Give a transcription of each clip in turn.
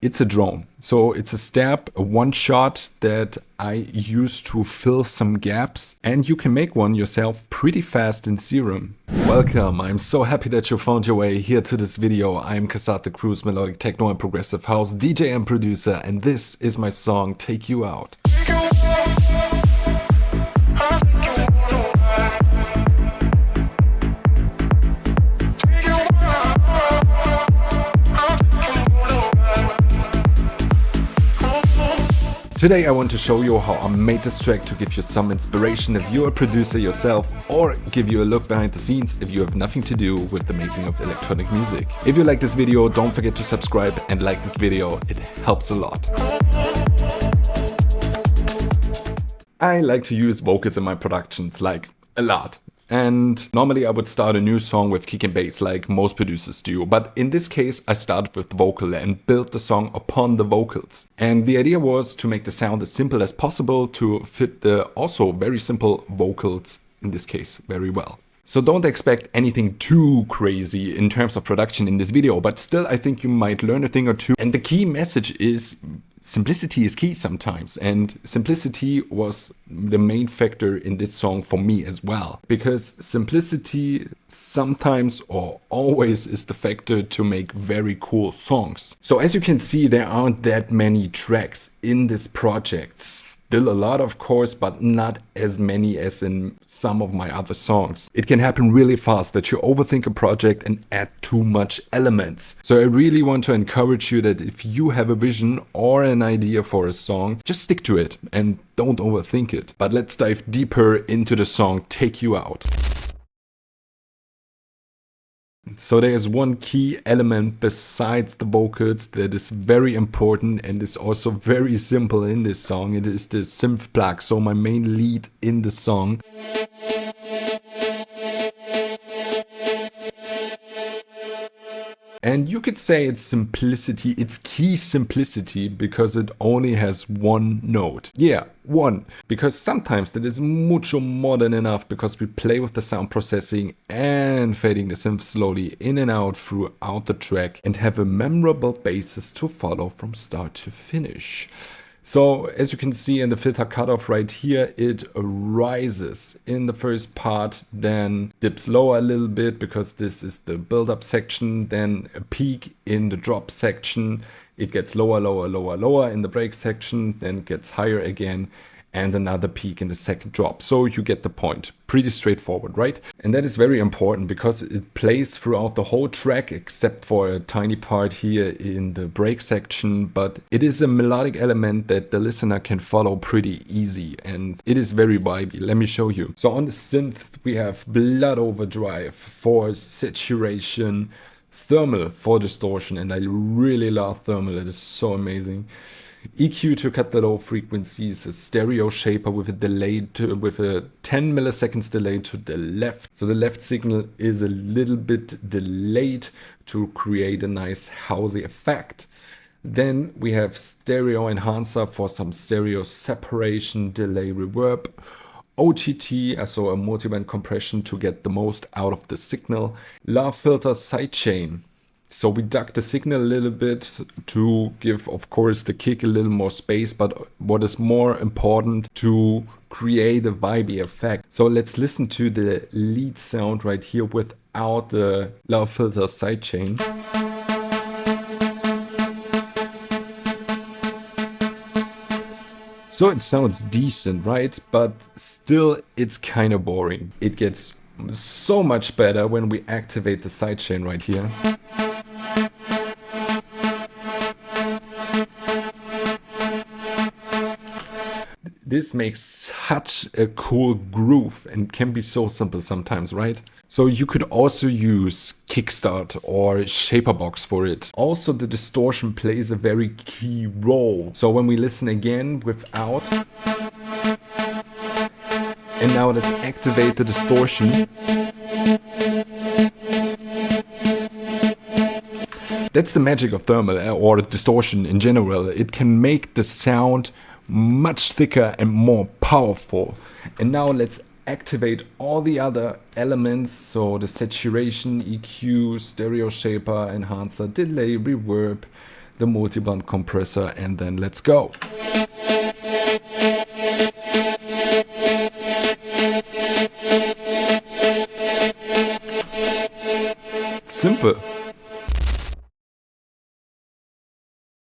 It's a drone. So it's a step, a one shot that I use to fill some gaps, and you can make one yourself pretty fast in Serum. Welcome, I'm so happy that you found your way here to this video. I'm Kasat the Cruise, melodic techno and progressive house DJ and producer, and this is my song Take You Out. Today I want to show you how I made this track to give you some inspiration if you're a producer yourself, or give you a look behind the scenes if you have nothing to do with the making of electronic music. If you like this video, don't forget to subscribe and like this video, it helps a lot. I like to use vocals in my productions, like a lot. And normally I would start a new song with kick and bass like most producers do, but in this case I started with the vocal and built the song upon the vocals. And the idea was to make the sound as simple as possible to fit the also very simple vocals, in this case, very well. So don't expect anything too crazy in terms of production in this video, but still I think you might learn a thing or two. And the key message is simplicity is key sometimes, and simplicity was the main factor in this song for me as well, because simplicity sometimes or always is the factor to make very cool songs. So as you can see, there aren't that many tracks in this project. Still a lot, of course, but not as many as in some of my other songs. It can happen really fast that you overthink a project and add too much elements. So I really want to encourage you that if you have a vision or an idea for a song, just stick to it and don't overthink it. But let's dive deeper into the song Take You Out. So there's one key element besides the vocals that is very important and is also very simple in this song. It is the synth plug, so my main lead in the song. And you could say it's simplicity, it's key simplicity, because it only has one note. Yeah, one. Because sometimes that is mucho more than enough, because we play with the sound processing and fading the synth slowly in and out throughout the track and have a memorable basis to follow from start to finish. So as you can see in the filter cutoff right here, it rises in the first part, then dips lower a little bit because this is the build-up section, then a peak in the drop section. It gets lower, lower, lower, lower in the break section, then gets higher again, and another peak in the second drop. So you get the point. Pretty straightforward, right? And that is very important because it plays throughout the whole track except for a tiny part here in the break section, but it is a melodic element that the listener can follow pretty easy, and it is very vibey. Let me show you. So on the synth we have blood overdrive for saturation, thermal for distortion, and I really love thermal, it is so amazing. EQ to cut the low frequencies, a stereo shaper with a delay with a 10 milliseconds delay to the left. So the left signal is a little bit delayed to create a nice housey effect. Then we have stereo enhancer for some stereo separation, delay reverb. OTT, so a multiband compression to get the most out of the signal. Lav filter sidechain. So we duck the signal a little bit to give, of course, the kick a little more space, but what is more important, to create a vibey effect. So let's listen to the lead sound right here without the Lav filter sidechain. So it sounds decent, right? But still it's kind of boring. It gets so much better when we activate the sidechain right here. This makes such a cool groove and can be so simple sometimes, right? So you could also use Kickstart or Shaperbox for it. Also the distortion plays a very key role. So when we listen again without, and now let's activate the distortion. That's the magic of thermal or distortion in general. It can make the sound much thicker and more powerful. And now let's activate all the other elements, so the saturation, EQ, stereo shaper, enhancer, delay, reverb, the multi-band compressor, and then let's go. Simple.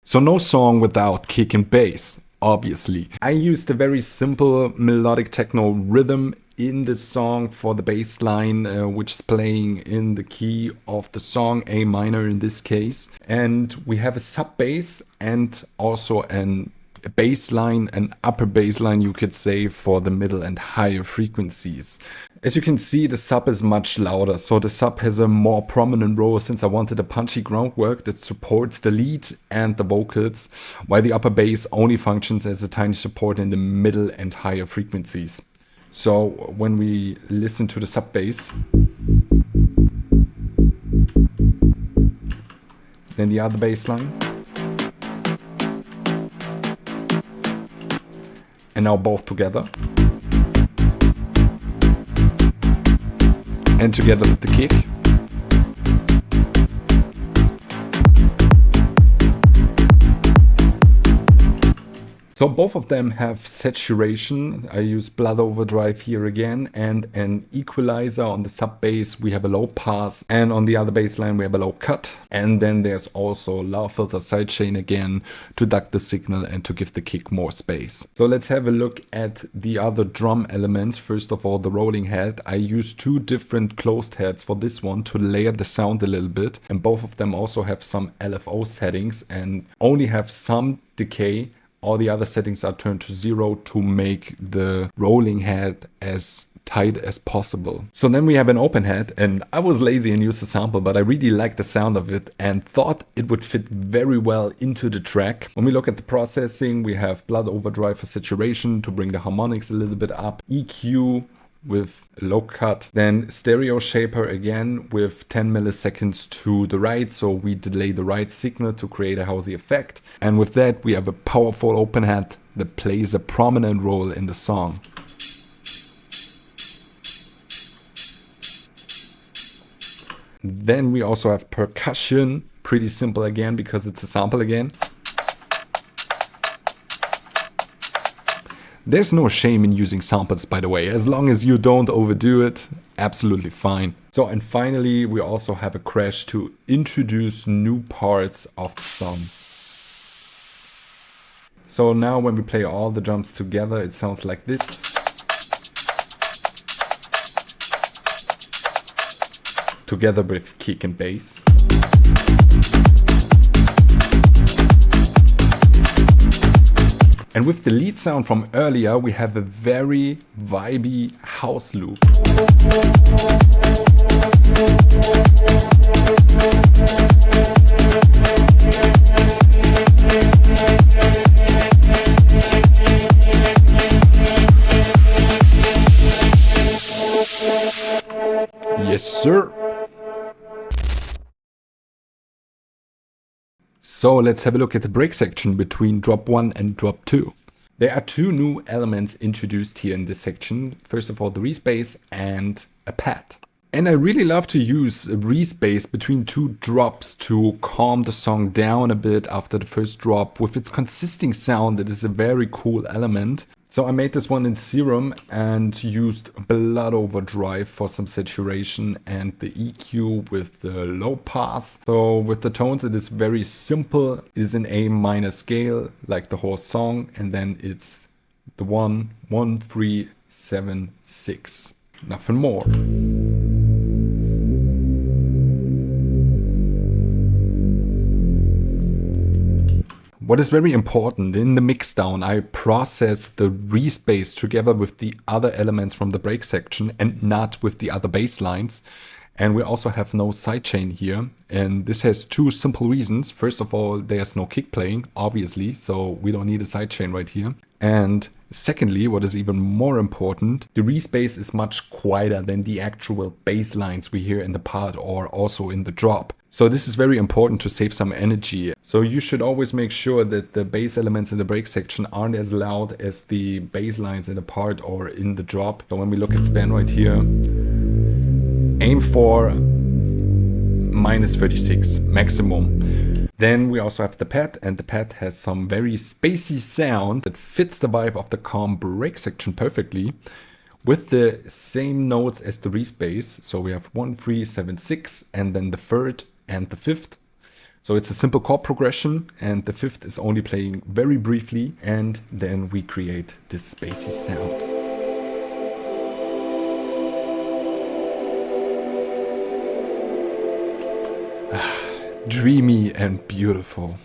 So no song without kick and bass, obviously. I used a very simple melodic techno rhythm in the song for the bass line, which is playing in the key of the song, A minor in this case. And we have a sub bass and also a bass line, an upper bass line you could say, for the middle and higher frequencies. As you can see, the sub is much louder, so the sub has a more prominent role since I wanted a punchy groundwork that supports the lead and the vocals, while the upper bass only functions as a tiny support in the middle and higher frequencies. So when we listen to the sub bass, then the other bass line, and now both together. And together with the kick. So both of them have saturation. I use blood overdrive here again, and an equalizer. On the sub bass we have a low pass, and on the other bass line we have a low cut. And then there's also low filter sidechain again to duck the signal and to give the kick more space. So let's have a look at the other drum elements. First of all, the rolling head. I use two different closed heads for this one to layer the sound a little bit, and both of them also have some LFO settings and only have some decay. All the other settings are turned to 0 to make the rolling head as tight as possible. So then we have an open head, and I was lazy and used a sample, but I really liked the sound of it and thought it would fit very well into the track. When we look at the processing, we have blood overdrive for saturation to bring the harmonics a little bit up, EQ with low cut, then stereo shaper again with 10 milliseconds to the right, so we delay the right signal to create a housey effect. And with that we have a powerful open head that plays a prominent role in the song. Then we also have percussion, pretty simple again because it's a sample again. There's no shame in using samples, by the way, as long as you don't overdo it, absolutely fine. So, and finally, we also have a crash to introduce new parts of the song. So now when we play all the drums together, it sounds like this. Together with kick and bass. And with the lead sound from earlier, we have a very vibey house loop. Yes, sir. So let's have a look at the break section between drop 1 and drop 2. There are two new elements introduced here in this section. First of all, the respace and a pad. And I really love to use a respace between two drops to calm the song down a bit after the first drop. With its consisting sound, it is a very cool element. So I made this one in Serum and used blood overdrive for some saturation and the EQ with the low pass. So with the tones it is very simple. It is in A minor scale like the whole song, and then it's the 1, 1, 3, 7, 6. Nothing more. What is very important, in the mixdown I process the respace together with the other elements from the break section and not with the other bass lines. And we also have no sidechain here, and this has two simple reasons. First of all, there's no kick playing, obviously, so we don't need a sidechain right here. And secondly, what is even more important, the respace is much quieter than the actual bass lines we hear in the part or also in the drop. So this is very important to save some energy. So you should always make sure that the bass elements in the break section aren't as loud as the bass lines in the part or in the drop. So when we look at span right here, aim for -36 maximum. Then we also have the pad, and the pad has some very spacey sound that fits the vibe of the calm break section perfectly, with the same notes as the respace. So we have 1, 3, 7, 6, and then the third and the fifth. So it's a simple chord progression, and the fifth is only playing very briefly, and then we create this spacey sound. Dreamy and beautiful.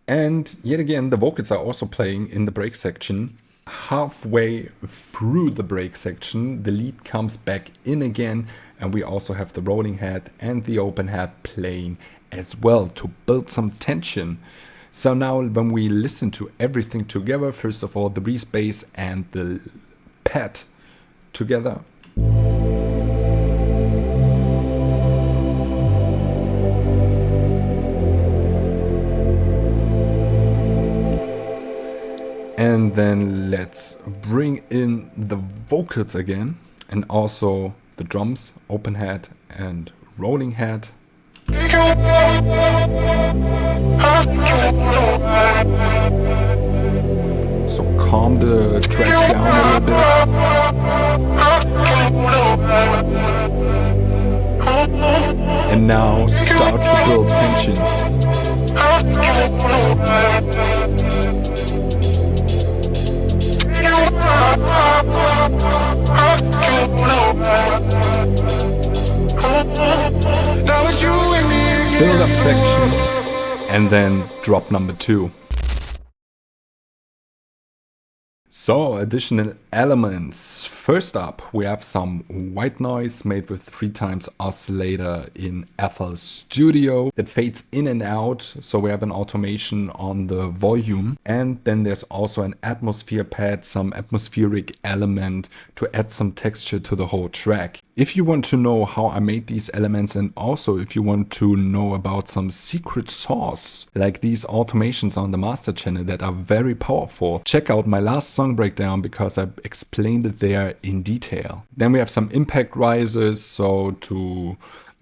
And yet again, the vocals are also playing in the break section. Halfway through the break section, the lead comes back in again, and we also have the rolling head and the open head playing as well to build some tension. So now when we listen to everything together, first of all the respace and the pad together. And then let's bring in the vocals again, and also the drums, open head and rolling head. So calm the track down a little bit. And now start to build tension. Build up section, and then drop number 2. So, additional elements. First up, we have some white noise made with 3x oscillator in FL Studio that fades in and out. So we have an automation on the volume. And then there's also an atmosphere pad, some atmospheric element to add some texture to the whole track. If you want to know how I made these elements, and also if you want to know about some secret sauce, like these automations on the master channel that are very powerful, check out my last song breakdown because I explained it there in detail. Then we have some impact risers, so to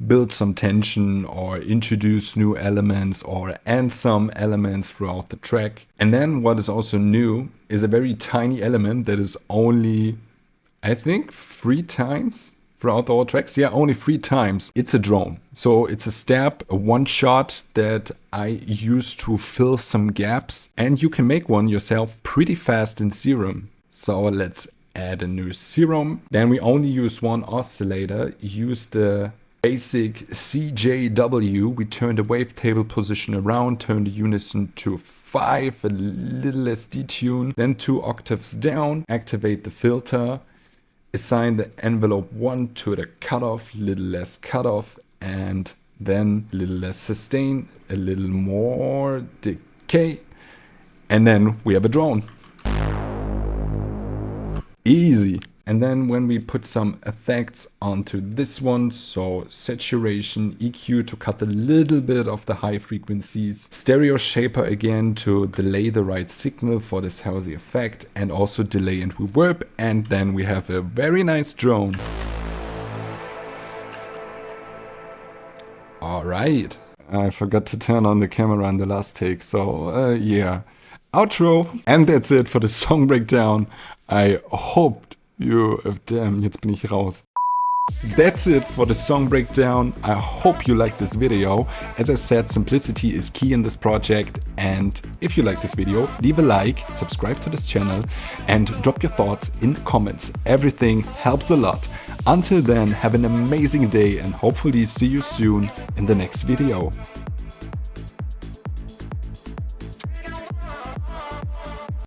build some tension or introduce new elements or add some elements throughout the track. And then what is also new is a very tiny element that is only, I think, 3 times throughout all tracks. Yeah, only 3 times. It's a drone. So it's a stab, a one shot that I use to fill some gaps, and you can make one yourself pretty fast in Serum. So let's add a new Serum. Then we only use one oscillator. Use the basic CJW. We turn the wavetable position around, turn the unison to 5, a little less detune, then 2 octaves down, activate the filter, assign the envelope 1 to the cutoff, little less cutoff, and then a little less sustain, a little more decay, and then we have a drone. Easy. And then when we put some effects onto this one, so saturation, EQ to cut a little bit of the high frequencies, stereo shaper again to delay the right signal for this healthy effect, and also delay and reverb, and then we have a very nice drone. Alright, I forgot to turn on the camera in the last take, so yeah. Outro, and that's it for the song breakdown. I hope damn, jetzt bin ich raus. That's it for the song breakdown. I hope you liked this video. As I said, simplicity is key in this project, and if you like this video, leave a like, subscribe to this channel, and drop your thoughts in the comments. Everything helps a lot. Until then, have an amazing day, and hopefully see you soon in the next video.